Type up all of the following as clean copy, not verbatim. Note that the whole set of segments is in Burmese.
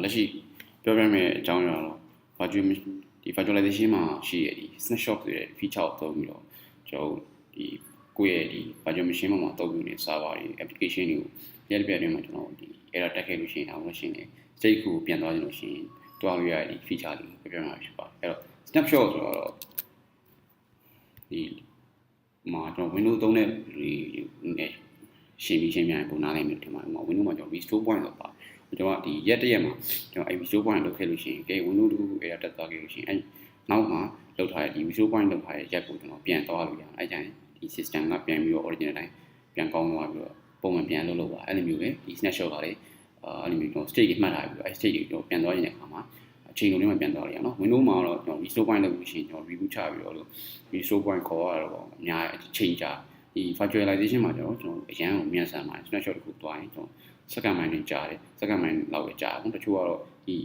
လက်ရှိပြောပြမယ့်အကြောင်းအရာတော့ virtualization မှာရှိရတဲ့ snapshot ဆိုတဲ့ feature ကိုသုံးပြီးတော့ကျွန်တော်ဒီကိုယ့်ရဲ့ဒီ virtual machine မှာသုံးပြီးနေ server တွေ application တွေကိုရက်တစ်ပြည့်အတွင်းမှာကျွန်တော်ဒီ error တက်ခဲ့လို့ရှိရင်အောင်လို့ရှိရင် state ကိုပြန်သွားကြလို့ရှိရင်တွားလို့ရတဲ့ feature တွေပြောပြမှာဖြစ်ပါတယ်အဲ့တော့ snapshot ဆိုတော့ဒီမှာကျွန်တော် Windows သုံးတဲ့ရှင်းပြီးရှင်းပြရင်ပုံနားနိုင်မယ်ထင်ပါတယ်။ Windows မှာကျွန်တော် restore point လို့ပါတယ်ကျွန်တော်ဒီရက်တစ်ရက်မှာကျွန်တော် restore point လုပ်ခဲ့လို့ရှိရင်ကဲ Windows တခု error တက်သွားခဲ့လို့ရှိရင်နောက်မှာလောက်ထားတဲ့ဒီ restore point လောက်ထားတဲ့ရက်ကိုကျွန်တော်ပြန်သွားလို့ရအောင်အဲ့ကျရင်ဒီ system ကပြန်ပြီးတော့ original တိုင်းပြန်ကောင်းသွားပြီးတော့ပုံမှန်ပြန်လုပ်ပါအဲ့လိုမျိုးပဲဒီ snapshot ကလည်းအဲ့လိုမျိုးကျွန်တော် state ကြီးမှတ်ထားပြီးတော့အဲ့ state ကြီးကျွန်တော်ပြန်သွားနေတဲ့အခါမှာအချိန်လုံးလေးမှပြန်သွားရအောင်နော် Windows မှာတော့ကျွန်တော် restore point လုပ်လို့ရှိရင်ကျွန်တော် reboot ချပြီးတော့ restore point ခေါ်ရတော့အများအချိန်ကြာဒီ virtualization မှာကျွန်တော်အရန်ကိုမြန်ဆန်ပါတယ် snapshot တစ်ခုသွားရင်ကျွန်တော်စက္ကန့်ပိုင်းနဲ့ကြာတယ်စက္ကန့်ပိုင်းလောက်ပဲကြာတယ်တချို့ကတော့ဒီ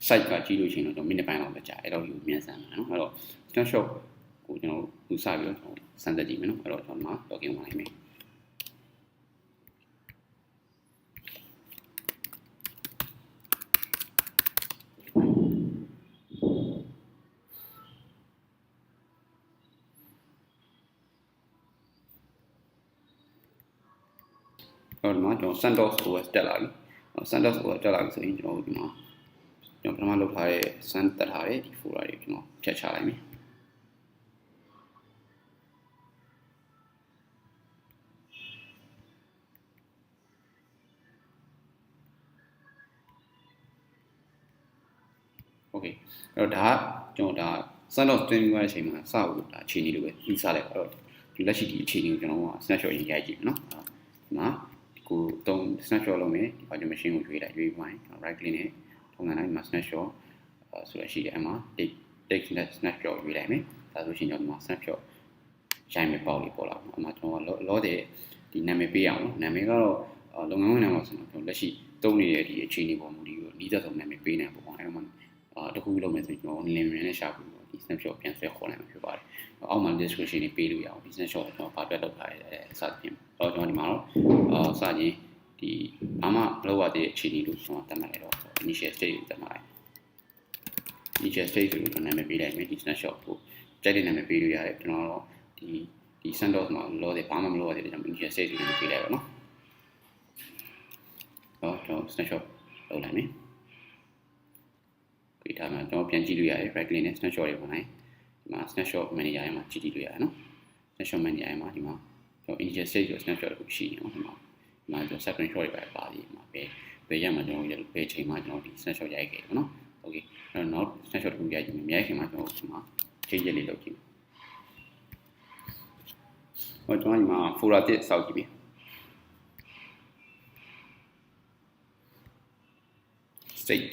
site ကကြီးလို့ရှိရင်တော့ကျွန်တော်မိနစ်ပိုင်းလောက်ပဲကြာအဲ့တော့ဒီမြန်ဆန်တယ်နော်အဲ့တော့ snapshot ကိုကျွန်တော်စပြီးတော့ကျွန်တော်စမ်းသပ်ကြည့်မယ်နော်အဲ့တော့ကျွန်တော်မှာ login ဝင်လိုက်မယ်အဲ့တော့ကျွန်တော် CentOS OS တက်လာပြီ CentOS OS တက်လာပြီဆိုရင်ကျွန်တော်ဒီမှာကျွန်တော်ပထမလုပ်ထားတဲ့ Sun တက်ထားတဲ့ဒီ folder တွေကျွန်တော်ဖြတ်ချလိုက်မယ်โอเคအဲ့တော့ဒါကကျွန်တော်ဒါ CentOS တင်ပြီးတဲ့အချိန်မှာစဖို့ဒါအခြေအနေလိုပဲယူဆလိုက်ပါတော့ဒီလက်ရှိဒီအခြေအနေကိုကျွန်တော်က snapshot ရေးရိုက်ကြည့်မယ်နော်ဒီမှာကိုတုံး snapshot လုပ်မယ်ဒီ virtual machine ကိုရွေးလိုက်ရွေးပိုင်း right click နဲ့ထုံးစံတိုင်းဒီမှာ snapshot ဆိုရရှိတယ်အမှ take snapshot ရွေးလိုက်မယ်ဒါဆိုရှင်ကျွန်တော်ဒီမှာ snapshot ရိုက်မယ်ပေါ့လေးပေါ်လာအမှကျွန်တော်ကလောတဲ့ဒီနာမည်ပေးအောင်နော်နာမည်ကတော့လုပ်ငန်းဝင်နေမှာဆိုတော့ကျွန်တော်လက်ရှိတုံးနေတဲ့ဒီအခြေအနေပေါ်မူဒီကိုအနည်းဆုံးနာမည်ပေးနေပုံပေါ့အဲ့တော့မှတခုလုံးမယ်ဆိုကျွန်တော် name နဲ့ရှာပြီးတော့ဒီ snapshot ပြန်ဆွဲခေါ်နိုင်မှာဖြစ်ပါတယ်အောက်မှာ description တွေပေးလို့ရအောင်ဒီ snapshot ကိုကျွန်တော်ဘာပြလုပ်ထားရဲစသဖြင့်တော့ကျွန်တော်ဒီမှာတော့စချင်းဒီဘာမှမလုပ်ရတဲ့အခြေအနေလို့ကျွန်တော်တတ်မှတ်လိုက်တော့ initial state ကိုတတ်မှတ်လိုက် initial state ဆိုလို့နာမည်ပေးလိုက်မယ်ဒီ snapshot ကိုကြိုက်တဲ့နာမည်ပေးလို့ရတယ်ကျွန်တော်တော့ဒီ CentOS မှာလောတဲ့ဘာမှမလုပ်ရတဲ့ကြောင့် initial state ကိုပေးလိုက်ပါတော့တော့ကျွန်တော် snapshot လုပ်လိုက်မယ်ဒီထားမှာကျွန်တော်ပြန်ကြည့်လို့ရတယ် right click နဲ့ snapshot တွေဝင်လိုက်ဒီမှာ snapshot manager မှာကြည့်လို့ရတယ်နော် snapshot manager မှာဒီမှာကျွန်တော် initial state ကို snapshot ကိုရှိနေအောင်ဒီမှာကျွန်တော် screenshot တွေပါဒီမှာပဲရမှာကျွန်တော်ဘယ်ချိန်မှာကျွန်တော်ဒီ snapshot ရိုက်ခဲ့တယ်နော် okay အဲ့တော့နောက် snapshot ကိုရိုက်ကြည့်မယ်မြိုက်ခင်မှာကျွန်တော်ဒီမှာ change လေးလုပ်ကြည့်ဟောကျွန်တော်ဒီမှာ folder တစ်စောက်ကြည့်ပြီstate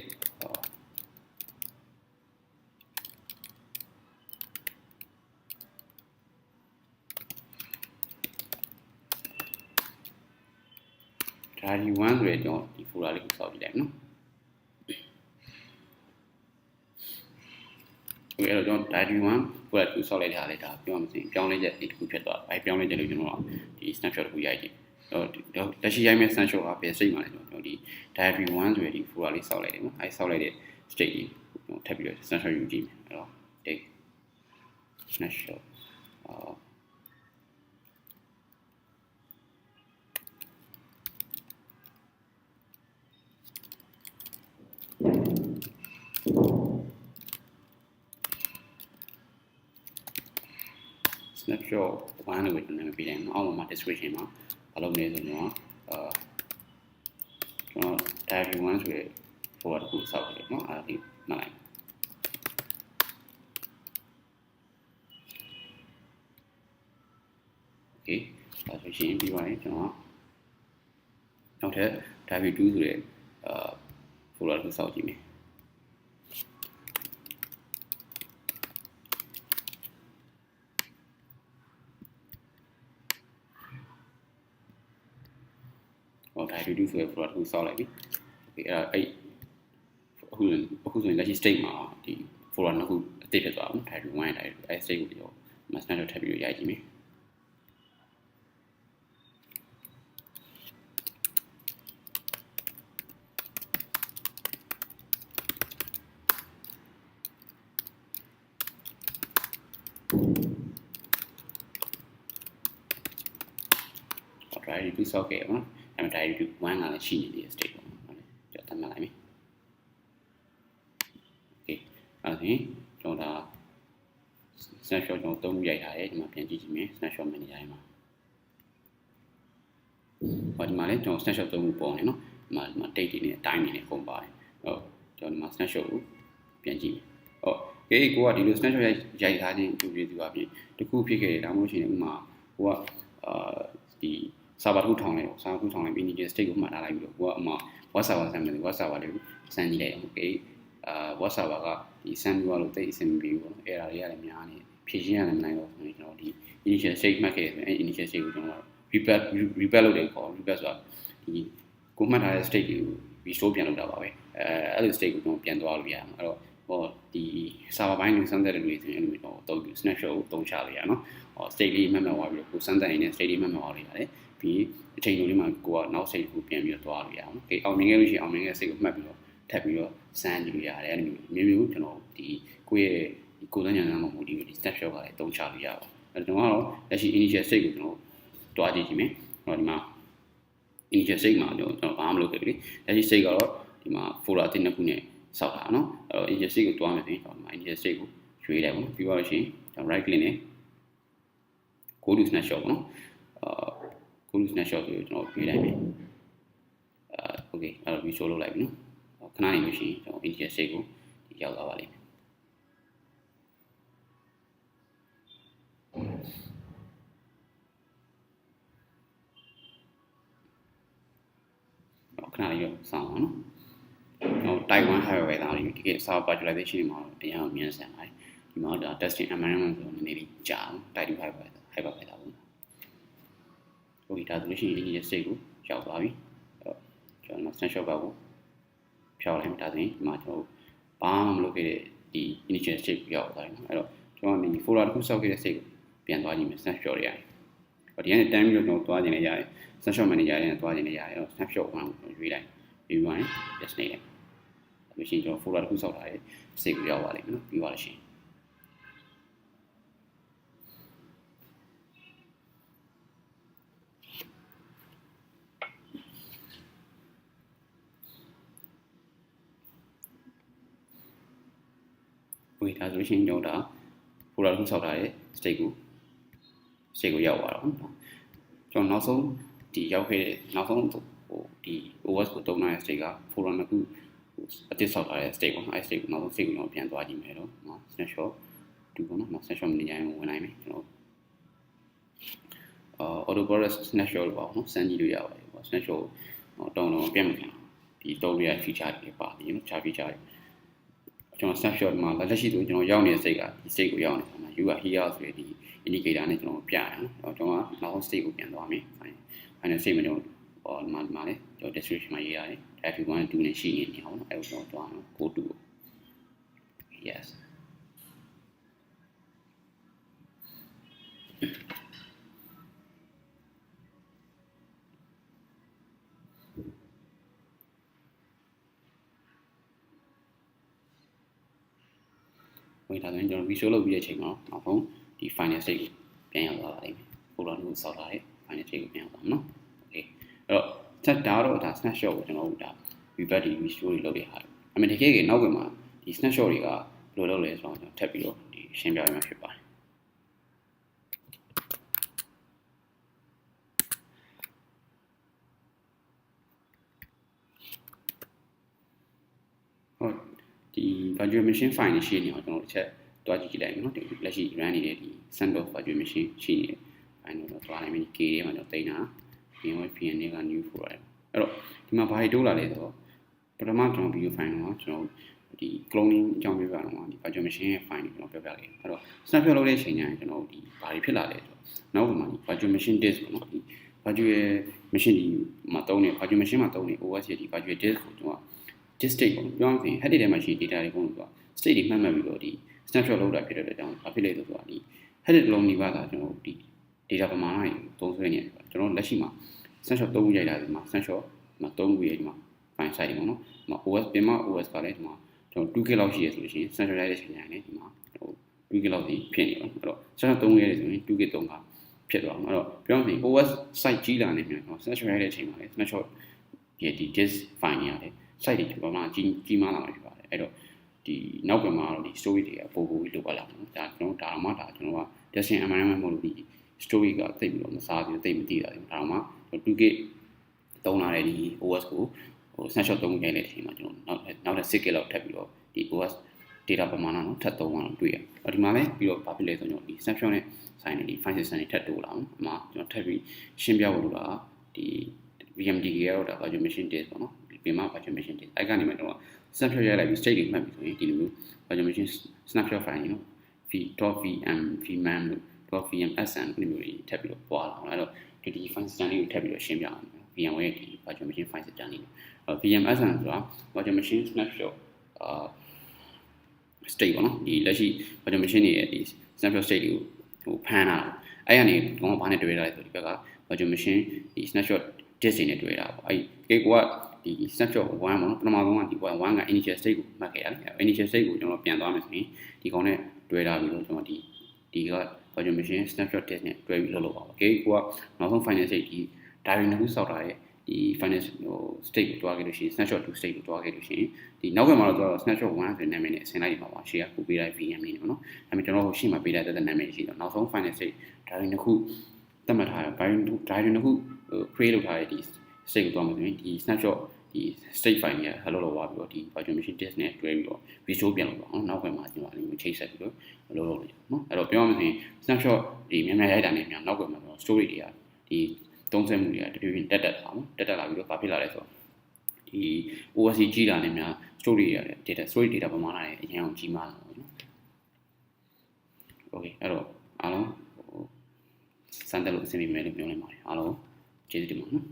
diary 1ဆိုတဲ့ကျွန်တော်ဒီ folder လေးကိုစောက်ကြည့်လိုက်နော်โอเคအဲ့တော့ကျွန်တော် diary 1 folder ကိုစောက်လိုက်တာလေဒါပြောမှမသိပြောင်းလဲချက်ဒီတစ်ခုဖြစ်သွားတယ်။ဘာပြောင်းလဲချက်လို့ကျွန်တော်ဒီ snapshot တစ်ခုရိုက်ကြည့်။လက်ရှိရိုက်မဲ့ snapshot ကပဲစိတ်မှလည်းကျွန်တော်ဒီ diary 1ဆိုတဲ့ဒီ folder လေးစောက်လိုက်တယ်နော်။အဲစောက်လိုက်တဲ့ state ကြီးကျွန်တော်ထပ်ပြီးတော့ snapshot ယူကြည့်မယ်။အဲ့တော့ take snapshot snapshot 1လို့ကျွန်တော်ပေးလိုက်မှာအောက်မှာ description မှာဘာလုပ်နေဆိုတော့ကျွန်တော် diary 1ဆိုတဲ့ folder တစ်ခုစောက်ကြည့်နော်အဲ့ဒီမှတ်လိုက်โอเคဒါဆိုရှင်ပြီးပါရင်ကျွန်တော်နောက်ထပ် diary 2ဆိုတဲ့folder တစ်ခုစောက်ကြည့်မယ်diary 2ဆိုတဲ့ folder ကိုစောက်လိုက်ပြီ။ Okay အဲ့အခုဆိုရင်လက်ရှိ state မှာဒီ folder နှစ်ခုအသစ်ဖြစ်သွားအောင် diary 1 diary 2အဲ့ state ကိုကျွန်တော် snapshot ထပ်ပြီးရိုက်ကြည့်မယ်။ drive to ဆောက်ခဲ့ပါနော်အဲ့မှာ drive to 1ကလည်းရှိနေသေးတယ် state ပေါ့နော်ကျွန်တော်တတ်မှတ်လိုက်မယ် okay အဲ့ဒါဆိုရင်ကျွန်တော်ဒါ snapshot ကျွန်တော်3ခုရိုက်ထားတယ်ဒီမှာပြန်ကြည့်ကြည့်မယ် snapshot manager ထဲမှာဟောဒီမှာလည်းကျွန်တော် snapshot 3ခုပေါ်နေနော်ဒီမှာ date တွေနဲ့ time တွေနဲ့ပုံပါတယ်ဟုတ်ကျွန်တော်ဒီမှာ snapshot ကိုပြန်ကြည့်မယ်ဟုတ်ကိုကဒီလို snapshot ရိုက်ထားခြင်းသူပြသူအပြင်တခုဖြစ်ခဲ့တယ်ဒါမှမဟုတ်ရှင်ဥမာကိုကဒီ server တစ်ခုထောင်လိုက်server တစ်ခုထောင်လိုက်ပြီး initial state ကိုမှတ်ထားလိုက်ပြီးတော့ကိုကအမှ web server ဆမ်းမယ် web server လေးကိုစမ်းကြည့်လိုက်အောင် okay web server ကဒီစမ်းပြီးတော့တိတ်အဆင်မပြေဘူးပေါ့နော် error တွေကလည်းများနေဖြည့်ရှင်းရလည်းမနိုင်တော့ဆိုရင်ကျွန်တော်ဒီ initial state မှတ်ခဲ့တယ်ဆိုရင် initial state ကိုကျွန်တော် repair လုပ်တယ်ခေါ် repair ဆိုတာဒီကိုမှတ်ထားတဲ့ state ကို restore ပြန်လုပ်တာပါပဲအဲ့လို state ကိုကျွန်တော်ပြန်သွားလို့ရအောင်အဲ့တော့ဟောဒီ server ဘိုင်းကိုစမ်းသပ်တဲ့လူတွေဆိုရင်အဲ့လိုမျိုးတော့ snapshot ကိုတုံးချလို့ရနော်ဟော state လေးမှတ်သွားပြီးတော့ကိုစမ်းသပ်နေတဲ့ state လေးမှတ်သွားလို့ရတယ်ပြီးအချိန်လေးမှာကိုကနောက် state ကိုပြန်ပြီးတော့သွားလို့ရအောင်โอเคအောင်မြင်ခဲ့လို့ရှိရင်အောင်မြင်ခဲ့ state ကိုမှတ်ပြီးတော့ထပ်ပြီးတော့စမ်းကြည့်လို့ရတယ်အဲ့လိုမျိုးကျွန်တော်ဒီကိုယ့်ရဲ့ဒီကိုယ်တိုင်ဉာဏ်မှာမူတည်ပြီးဒီ snapshot ကလည်းတုံးချလို့ရပါအဲ့တော့ကျွန်တော်ကတော့လက်ရှိ initial state ကိုကျွန်တော်တွားကြည့်ကြည့်မယ်ဟောဒီမှာ initial state မှာကျွန်တော်ဘာမှမလုပ်ခဲ့ဘူးလေလက်ရှိ state ကတော့ဒီမှာ folder အသစ်နှစ်ခုနဲ့စောက်တာနော်အဲ့တော့ initial state ကိုတွားမယ်ဆိုရင်ဒီမှာ initial state ကိုရွေးလိုက်ပါမယ်ပြီးတော့ရှင်ကျွန်တော် right click နဲ့ go to snapshot ပေါ့နော်go to snapshot ကိုကျွန်တော်ရွေးလိုက်မယ်okay အဲ့တော့ visual လုပ်လိုက်ပြီနော်ခဏနေလို့ရှိရင်ကျွန်တော် initial state ကိုရောက်သွားပါလိမ့်မယ်ခဏလေးရောစောင့်အောင်နော်ကျွန်တော် type 1 hardware သားလေးဒီက server virtualization မှာတရားအောင်မြန်ဆန်ပါတယ်ဒီမှာဒါ testing environment ဆိုတော့နည်းနည်းလေးကြာအောင် type 2 hardware သားပေါ့ဟုတ်ပြီဒါဆိုလို့ရှိရင် initial state ကိုရောက်သွားပြီကျွန်တော် snapshot ကိုဖြောက်လိုက်ဒါဆိုရင်ဒီမှာကျွန်တော်ဘာမှမလုပ်ခဲ့တဲ့ဒီ initial state ကိုရောက်သွားပြီနော်အဲ့တော့ကျွန်တော်ဒီ folder တစ်ခုစောက်ခဲ့တဲ့ state ကိုပြန်သွားကြည့်မယ် snapshot တွေရတယ်ဒီကနေတန်းပြီးတော့ကျွန်တော်သွားခြင်းလည်းရတယ် snapshot manager နဲ့သွားခြင်းလည်းရတယ်အဲ့တော့ snapshot 1ကိုရွေးလိုက်ပြီးသွားရင် yes နေတယ်ဒါဆိုရင်ကျွန်တော် folder တစ်ခုစောက်ထားတဲ့ state ကိုရောက်သွားလိမ့်မယ်နော်ပြီးသွားလို့ရှိရင်ဝေးဒါဆိုရှင်ကျွန်တော်ဒါ folder တစ်ခုစောက်ထားတဲ့ state ကိုရောက်သွားတော့ကျွန်တော်နောက်ဆုံးဒီရောက်ခဲ့တဲ့နောက်ဆုံးဟိုဒီ OS ကိုတုံးထားတဲ့ state က folder နှစ်ခုအသစ်ဆောက်ထားတဲ့ state ပေါ့နော်အဲ့ state ကိုနောက်ဆုံး state ကိုကျွန်တော်ပြန်သွားကြည့်မယ်တော့နော် snapshot 2ပေါ့နော် snapshot မနေရင်ဝင်နိုင်မယ်ကျွန်တော်auto progress snapshot လို့ပေါ့နော်စမ်းကြည့်လို့ရပါတယ်ပေါ့ snapshot တုံးတော့ပြန်မခံဒီတုံးရ feature တွေပါတယ်နော် chart feature တွေကျွန်တော် snapshot မှာလက်ရှိဆိုကျွန်တော်ရောက်နေတဲ့ state ကဒီ state ကိုရောက်နေတာမှာ U က here ဆိုတဲ့ဒီ indicator နဲ့ကျွန်တော်ပြရတယ်နော်ကျွန်တော်ကနောက်ဆုံး state ကိုပြန်သွားမယ် final state မှာကျွန်တော်ဒီမှာလည်းကျွန်တော် description မှာရေးရတယ် F1 2နဲ့ရှိနေအောင်အဲ့ကိုကျွန်တော်သွားအောင် go to yes ဝင်လာတယ်ကျွန်တော် visual လုပ်ပြီးတဲ့အချိန်မှာနောက်ဆုံးဒီ final state ကိုပြန်ရောက်သွားပါလိမ့်မယ် folder ကိုစောက်ထားတဲ့ final state ကိုပြန်ရောက်သွားမှာနော် okay အဲ့တော့ချက်ဒါတော့ဒါ snapshot ကိုကျွန်တော်တို့ဒါ revert ဒီ visual တွေလုပ်တဲ့ဟာအမေတကယ်နောက်ကွယ်မှာဒီ snapshot တွေကဘယ်လိုလုပ်လဲဆိုတော့ကျွန်တော်ထပ်ပြီးတော့ဒီရှင်းပြရမှာဖြစ်ပါတယ်ဟုတ်ဒီ virtual machine file တွေရှိနေအောင်ကျွန်တော်တစ်ချက်တွားကြည့်လိုက်မယ်နော်ဒီလက်ရှိ run နေတဲ့ဒီ sandbox virtual machine ရှိနေတယ် file တော့တွားလိုက်မယ် k ထဲမှာကျွန်တော်တင်တာ vn နဲ့က new folder အဲ့တော့ဒီမှာဘာတွေတိုးလာလဲဆိုတော့ပထမကျွန်တော် video file တော့ကျွန်တော်ဒီ cloning အကြောင်းပြောပြတော့ဒီ virtual machine ရဲ့ file ကိုကျွန်တော်ပြောပြလိုက်အဲ့တော့ snapshot လုပ်တဲ့အချိန်ကျရင်ကျွန်တော်ဒီဘာတွေဖြစ်လာလဲဆိုတော့နောက်ပိုင်းမှာဒီ virtual machine disk ပေါ့နော်ဒီ virtual machine ဒီမှာတုံးနေ virtual machine မှာတုံးနေ OS ရဲ့ဒီ virtual disk ကိုကျွန်တော် disk state ပေါ့ပြောရရင် head ထဲမှာရှိ data တွေပုံလို့ဆိုတာ state တွေမှတ်ပြီးတော့ဒီ snapshot လုပ်တာဖြစ်တဲ့အတွက်ကြောင့်ဘာဖြစ်လဲဆိုတော့ဒီ head တစ်လုံးနေပါတာကျွန်တော်ဒီ data ပမာဏတွေသုံးဆွဲနေတယ်ကျွန်တော်လက်ရှိမှာ snapshot 3ခုရိုက်လာဒီမှာ snapshot မှာ3ခုရိုက်ဒီမှာ file size တွေပေါ့နော်ဒီမှာ OS ပြင်မ OS ကလည်းဒီမှာကျွန်တော် 2K လောက်ရှိရဆိုလို့ရှိရင် snapshot ရိုက်တဲ့အချိန်တိုင်းလည်းဒီမှာဟို 2K လောက်ဒီဖြစ်နေပါအဲ့တော့snapshot 3ခဲ့တယ်ဆိုရင် 2K 3ကဖြစ်သွားမှာအဲ့တော့ပြောရရင် OS site ကြီးလာနေမြန်နော် snapshot ရတဲ့အချိန်မှာလေ snapshot ရဲ့ဒီ disk file ကြီးရတယ် site တွေဘာမှကြီးမားလာမှာဖြစ်ပါတယ်အဲ့တော့ဒီနောက်ပြန်မှာတော့ဒီ story တွေကပို့ပြီးလိုပါလာမှာဒါကျွန်တော်ဒါမှဒါကျွန်တော်က desktop environment မဟုတ်လို့ဒီ story ကသိပြီးတော့မစားဘူးသိမသိတာဒါမှ 2K သုံးလာတဲ့ဒီ OS ကိုsnapshot 3ခဲ့တဲ့အချိန်မှာကျွန်တော်နောက်ထပ် 6K လောက်ထပ်ပြီးတော့ဒီ OS data ပမာဏနော်ထပ်သုံးအောင်တွေ့ရ။ဒီမှာလည်းပြီးတော့ဘာဖြစ်လဲဆိုတော့ဒီ snapshot နဲ့ဆိုင်နေဒီ file system တွေထပ်တိုးလာအောင်အမှကျွန်တော်ထပ်ပြီးရှင်းပြဖို့လိုတာဒီ VMDK ကတော့ဒါ virtual machine disk ပေါ့နော်ဒီပြင်မှာ virtual machine disk အဲ့ကနေမှကျွန်တော် snapshot ရိုက်လိုက်ပြီး state တွေမှတ်ပြီးဆိုရင်ဒီလိုမျိုး virtual machine snapshot file နော် v.vm vman လို့ .vmsn ဒီမျိုးတွေထပ်ပြီးတော့ပွားလာအောင်အဲ့တော့ဒီ file system လေးကိုထပ်ပြီးတော့ရှင်းပြအောင် VMware ရဲ့ဒီ virtual machine file system လေးVMSN ဆိုတာ virtual machine snapshot state ပေါ့နော်ဒီလက်ရှိ virtual machine တွေရဲ့ဒီ snapshot state တွေကိုဖမ်းတာအဲ့ကနေတော့ဘာနဲ့တွေ့ရလဲဆိုဒီဘက်က virtual machine ဒီ snapshot disk တွေနဲ့တွေ့တာပေါ့အဲ့ဒီကိုကဒီ snapshot 1ပေါ့နော်ပထမဆုံးကဒီ1က initial state ကိုမှတ်ခဲ့ရတယ် initial state ကိုကျွန်တော်ပြန်သွားမယ်ဆိုရင်ဒီကောင်နဲ့တွေ့တာပြီးတော့ကျွန်တော်ဒီက virtual machine snapshot disk နဲ့တွေ့ပြီးလုပ်ပါပေါ့ကိုကနောက်ဆုံး final state ဒီ diary နှစ်ခုစောက်တာရဲ့ဒီ final state ကိုတွားခဲ့လို့ရှိရင် snapshot 2 state ကိုတွားခဲ့လို့ရှိရင်ဒီနောက်ပိုင်းမှာတော့ snapshot 1ဆိုတဲ့နာမည်နဲ့အဆင့်လိုက်မှာပါရှေ့ကပို့ပေးလိုက် VM လေးပေါ့နော်ဒါပေမဲ့ကျွန်တော်တို့ရှေ့မှာပေးလိုက်တဲ့နာမည်ရှိတော့နောက်ဆုံး final state diary နှစ်ခုသတ်မှတ်ထားတယ် diary နှစ်ခု create လုပ်ထားတဲ့ဒီ state ကိုတွားမှာဆိုရင်ဒီ snapshot ဒီ state file ကြီးက hello လောက်သွားပြီးတော့ဒီ virtual machine disk နဲ့တွဲပြီးတော့ visual ပြန်လုပ်ပါအောင်နောက်ပိုင်းမှာကျွန်တော်လေးချိတ်ဆက်ပြီးတော့လုပ်လို့ရတယ်နော်အဲ့တော့ပြောရမယ်ဆိုရင် snapshot ဒီများများရိုက်တာနဲ့များနောက်ပိုင်းမှာတော့ story တွေကဒီသုံးစွဲမှုတွေကတဖြည်းဖြည်းတက်လာမှာတက်လာပြီးတော့ဘာဖြစ်လာလဲဆိုတော့ဒီ OS ကြီးလာနေများ story တွေရတယ် story data ပမာဏတွေအရင်အောင်ကြီးမားလာပါဘူးနော် Okay အဲ့တော့အားလုံးစမ်းသပ်လို့အဆင်ပြေမယ်လို့ပြောနိုင်ပါတယ်အားလုံးကျေးဇူးတင်ပါတယ်နော်